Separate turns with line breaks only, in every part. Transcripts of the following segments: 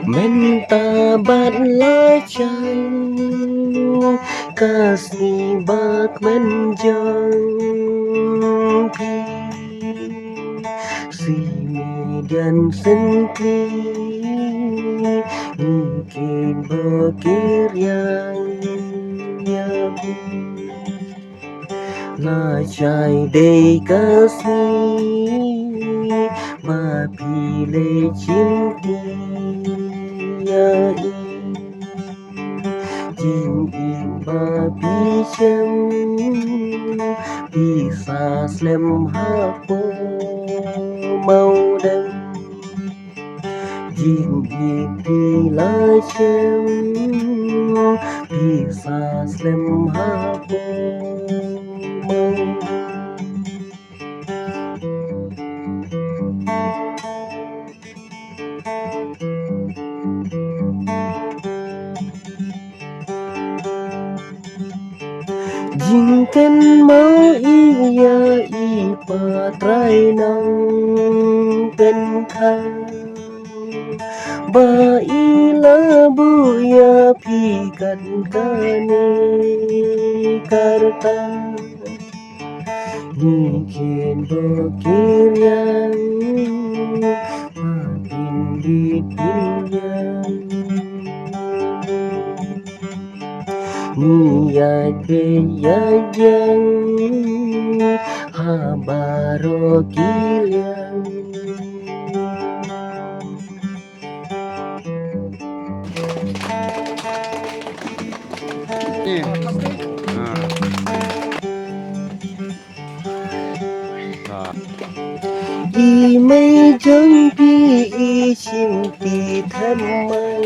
Minta berlacang kasih bak menjangpi si medan senti mungkin bakir yang nyabu lacai dei kasih mapile cinti Jin iba bicem bisa slem hapo mau dan Jin ipi lacem bisa slem hapo mau Jingken mau iya ipatrai nang penkan Baila buya pikan kane karta Mungkin bakir yang makin dipinjam Niat bejajang habaro kilian Y mây trắng pi y chim pi thân mang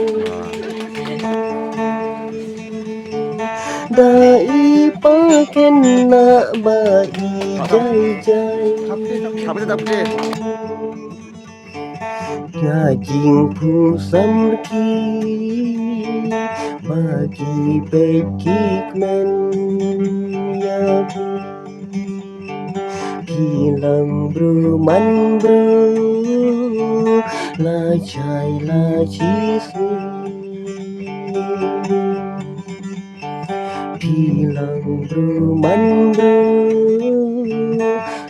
Da y pa ken na ba y jai jai Ya jing pu sam ki bagi bekik men ya Bilang bro man bro la chai la chisni Bilang bro man bro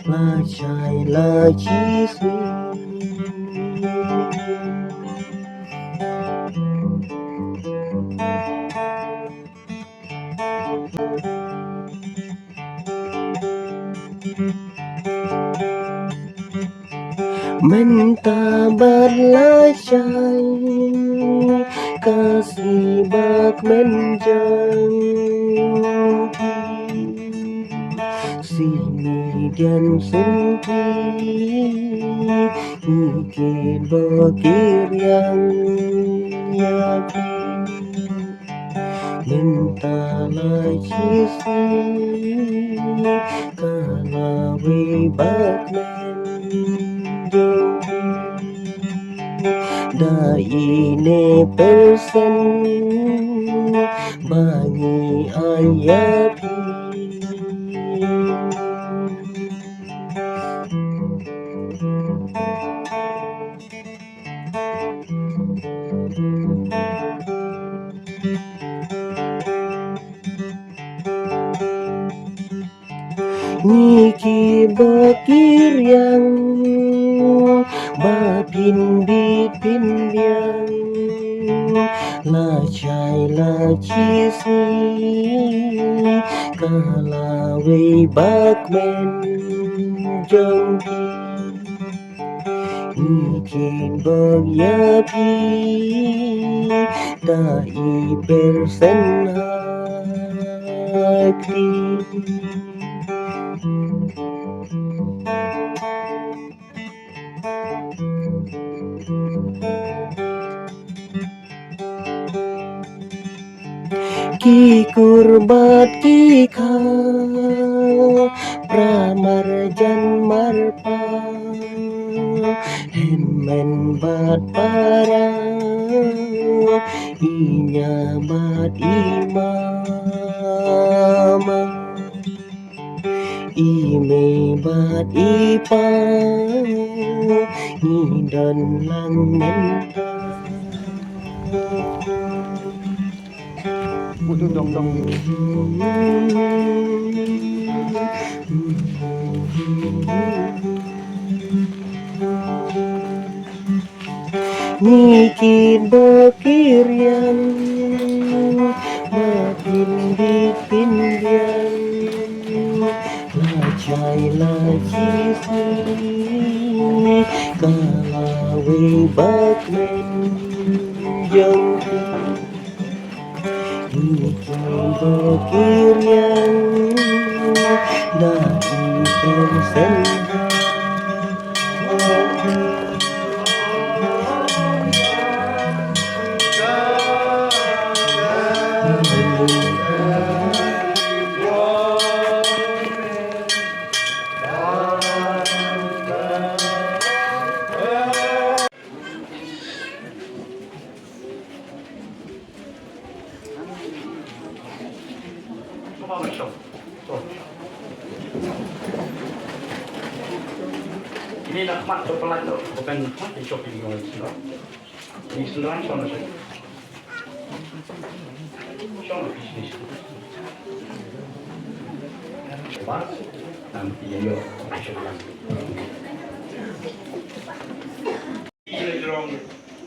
la chai la chisni Minta berlacai kasih bak menjangki sini dan senti mungkin bakir yang yakin minta lagi kalau bak Da ini persen bagi ayapi Niki bakir yang bapin bipin yang la chai la chisni kalawe bak men jangki ikin bag yapi dai persen hati Ki kurbat ki kha pramarjan marpa Henmen bat para inya bat imama Ime bat ipa ni dan lang menta
Butuh dong-dong gitu.
Nikin bakirian makin dipindian lacai laci sini kalawe bakmen jangki nikin bakirian na ikan senda
Ini nak mat tu pelan tu, bukan mat di shopping mall sendiri. Di sendiri sana saja. Sana bisnis. Cepat nanti yo shopping. Ini dorong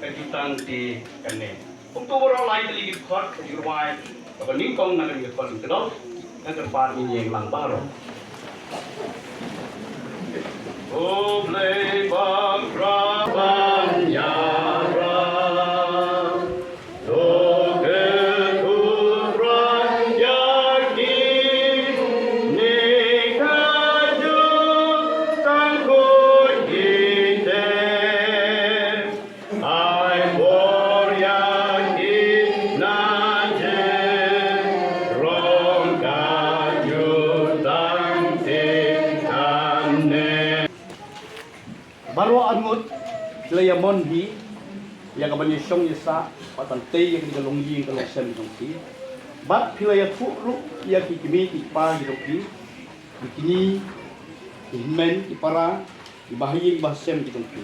kejutan di kene. Untuk orang lain lagi khot di rumah, kalau ni kau nak lagi khot itu dah, yang terpar ini yang lang baru. Oblei bangkrapan yara, doge turan yakin, nikaju tangkut kita, ai bor yakin naje, rong kaju tangtikane. Baru angut laya monhi yang kabanya syong yasa patan tei yang kita longgi kalau sen dongki bat pilaya furu yang kikimi kipa dongki bikini men kipara dibahayi bahasem dongki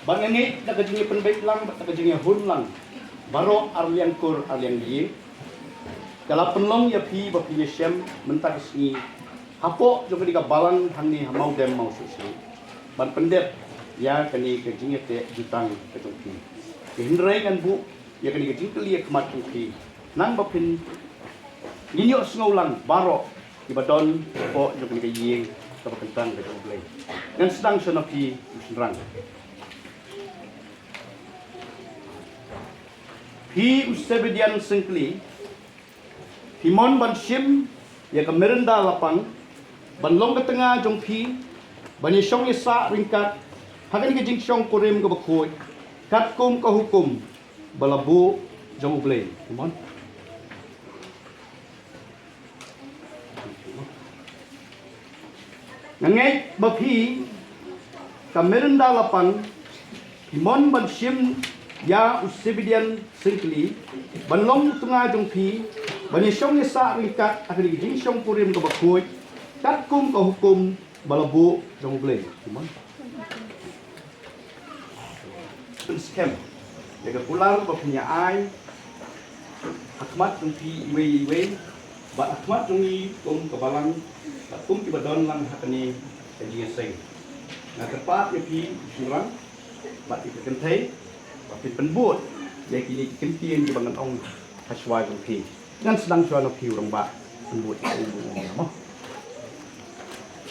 bang ini nak kejengnya penbaik lang nak kejengnya hun lang baru arliang kur arliang ye kalau penlong ya pi bapi yesem mentak sini hapo juga diga balang hangi mau dem mau susi ban pendet ya kani kejingnya te jutang ketungki hindrai kan bu ya kani kejing kelia kemat tungki nang bapin ninyo sngolang baro ibadon po yo kani kejing ka kentang ka oblay ngan sedang sonopi usrang hi usebedian sengkli himon ban sim ya ka merenda lapang ban long ka tengah jong phi bani syong isa ringkat hagan ke jing syong kurim ke bakoi kat kum ke hukum balabu jong ublay mon ngangai bapi kamerenda lapang himon ban sim ya usibidian singkli ban long tengah jong pi bani syong isa ringkat hagan ke jing syong kurim ke bakoi kat kum ke hukum balabu jong ublay mon scam jaga pulang berpunya ai akmat tungki iwe ba akmat tungi kum kebalang kum kibadon lang hakani kaji sing na tepat ya pi surang ba ti kentai ba pi penbut ya kini kentien di bangan ong haswai tungki dan sedang suara pi urang ba penbut mo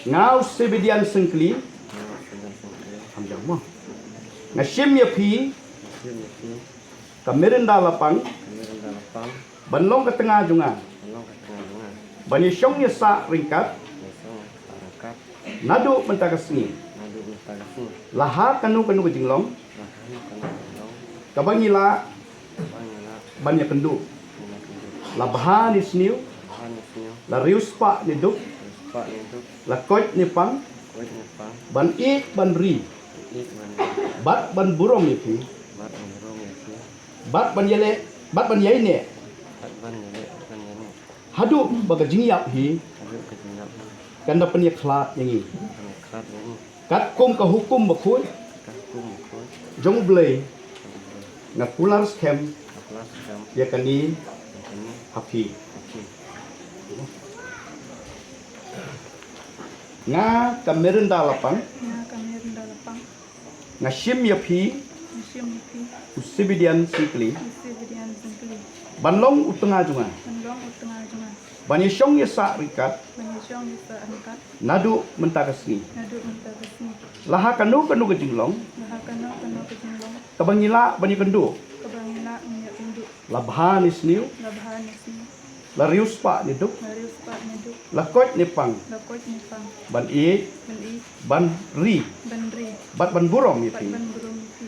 ngau sebedian sengkli amjang mo ngasim ya pi kamerenda lapang banlong ke tengah junga bani syong ya sa ringkat nadu mentakasni laha kanu kanu ke jinglong kabangila banyak kendu labha ni sniu la rius pa ni duk la koit ni pang ban ik ban ri bat ban burong ni pi bat ban yele bat ban yai ne hadu baga jingyap hi kanda penya khlat yangi kat kum ka hukum bakhui jong blay Pular scam
Kelas jam
yakni
ini.
hafi.
Oke.
Nga kamerin dalapan
Nga kami rendah lapang,
ngashim yapi
musim itu,
usibidian sikli
isi berian sengkeli,
banlong utenga junga
pendong utengah junga,
banyesong yesa rikat
menyusul bisa angkat,
nadu mentakasni
nadu mentah kesini,
laha kanu kejinglong
bahakana kena kejinglong,
kabangila banyikendu
kebangila minyak induk,
labhan isniu
labahan isni,
larius pa niduk
larius pak nyeduk,
lakot nipang
lakot nipang,
ban i
beli,
ban ri
bandri,
bat ban burong
bat
yapi
ban burung itu,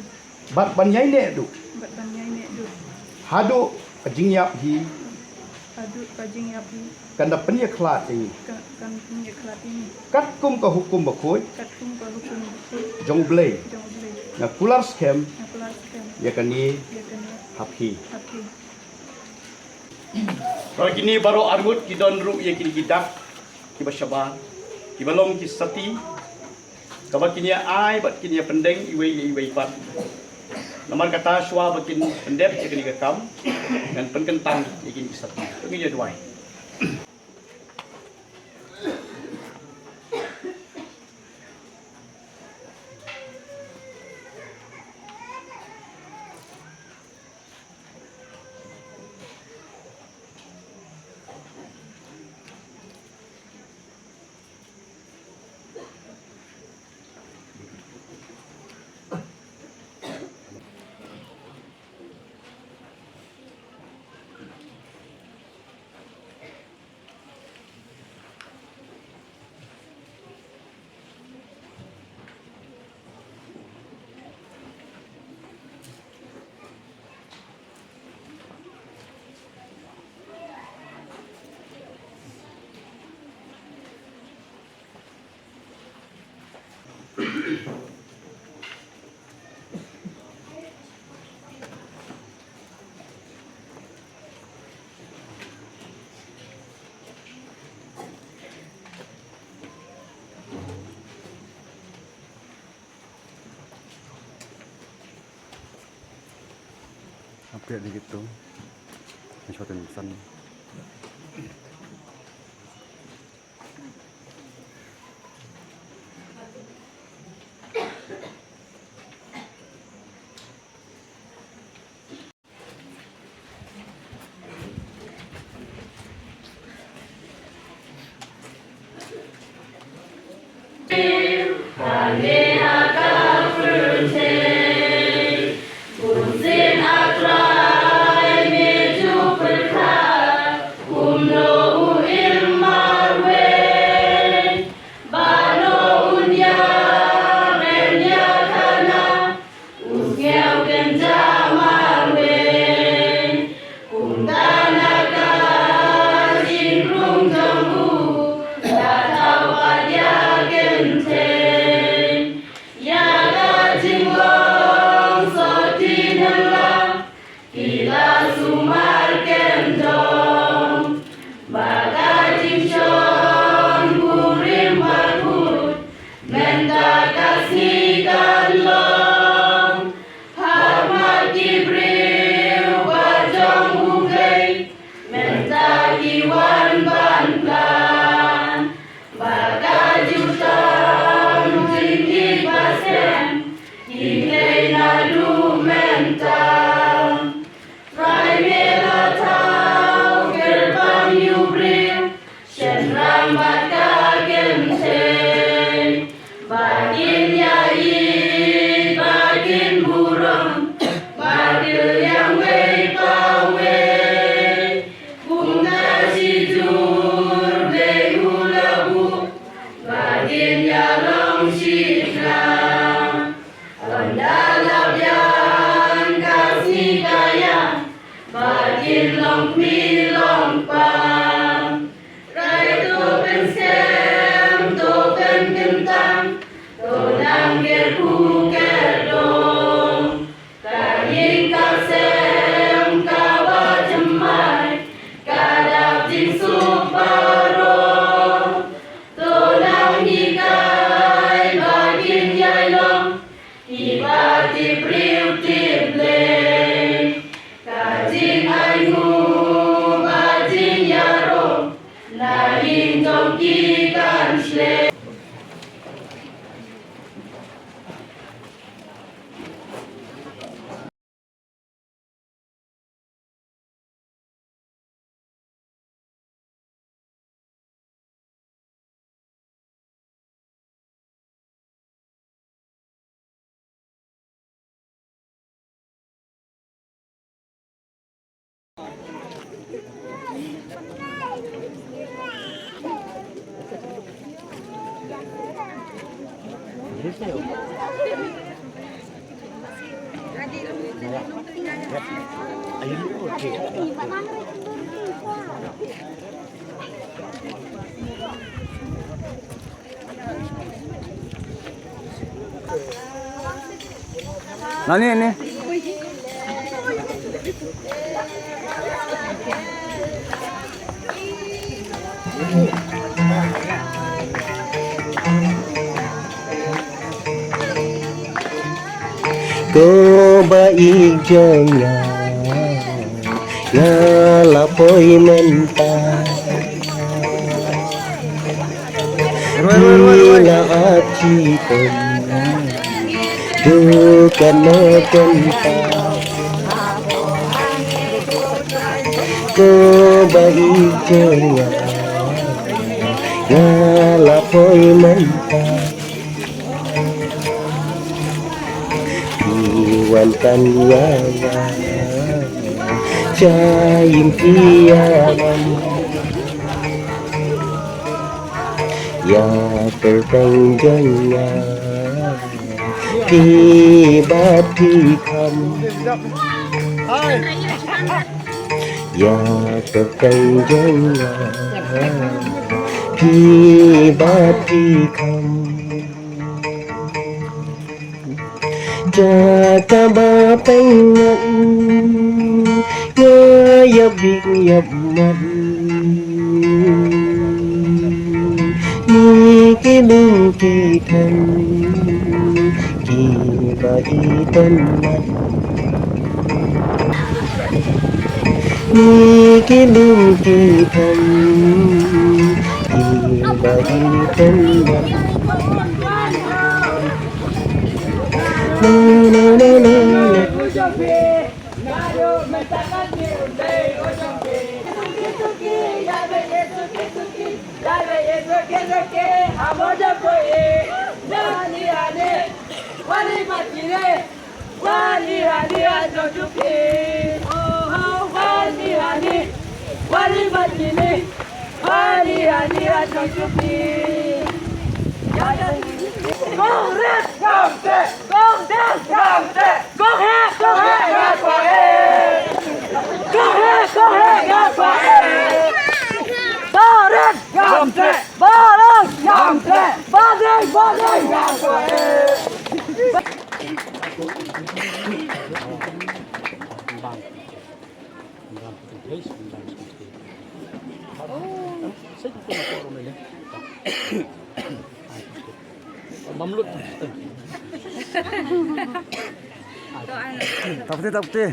bat ban yaine du
bat ban nyai du,
hadu kejingyap hi
aduk kajing yapi,
kanda penyeklat ini
kan punya kelat ini,
kat kum ke hukum bakoi
katung berhukum betul,
jong blei
jauh beli,
na pular scam
nakulas kan,
yakni
dia kena
hafi.
hati.
Kalau kini baru argut kita nru ya kini gidak kiba syabal kiba long ki sati kaba kini ai bat kini pendeng iwe pat lamar kata swa bakin pendep ya kini kam dan penkentang ya kini sati ini ya duai.
Update dikit tuh. Sesuatu yang pesan.
Iba di priu di ble
Nah ini.
Có baik jangan ngalapoi mentah Bila aci dukan gentah Có baik jangan ngalapoi mentah Iwan tanyanya Cahim kiaman Ya terpanjangnya Tiba-tikam Ya terpanjangnya Tiba-tikam Jaga bapengan Ngayap bingap man Niki lungkitan Kiba itan man Niki lungkitan Kiba itan man
Tak putih.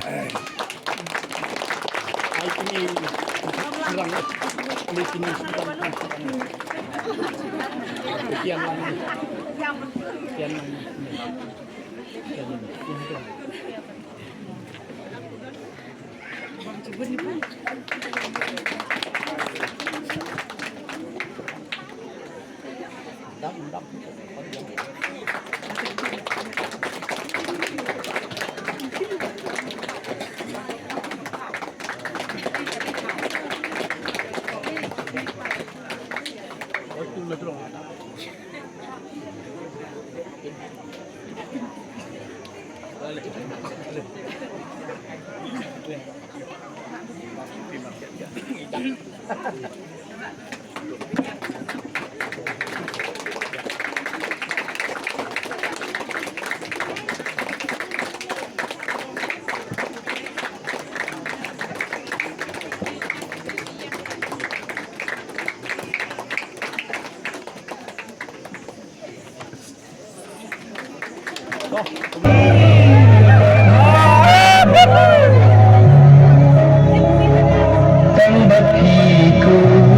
Tang bagiku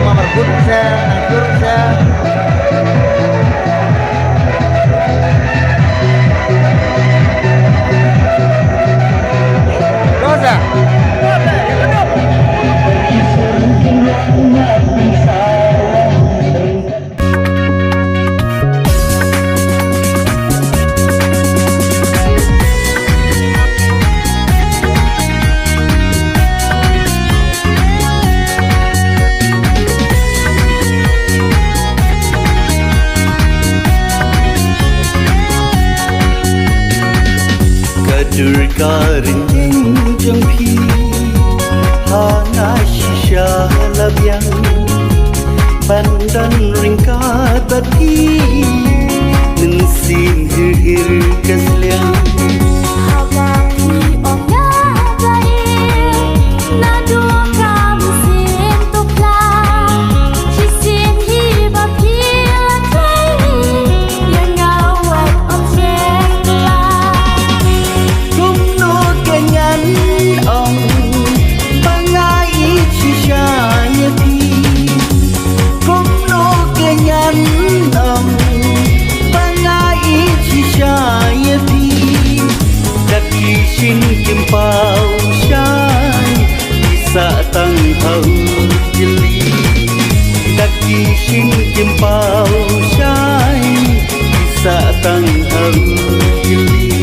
mamar kursa, kursa. Rosa.
Durkarin jampi hana shisha labyang pandan ringkat bati nensin hir kasliang Shin kim pau shai bisa tang hau jeli daki shin kim pau shai bisa tang hau jeli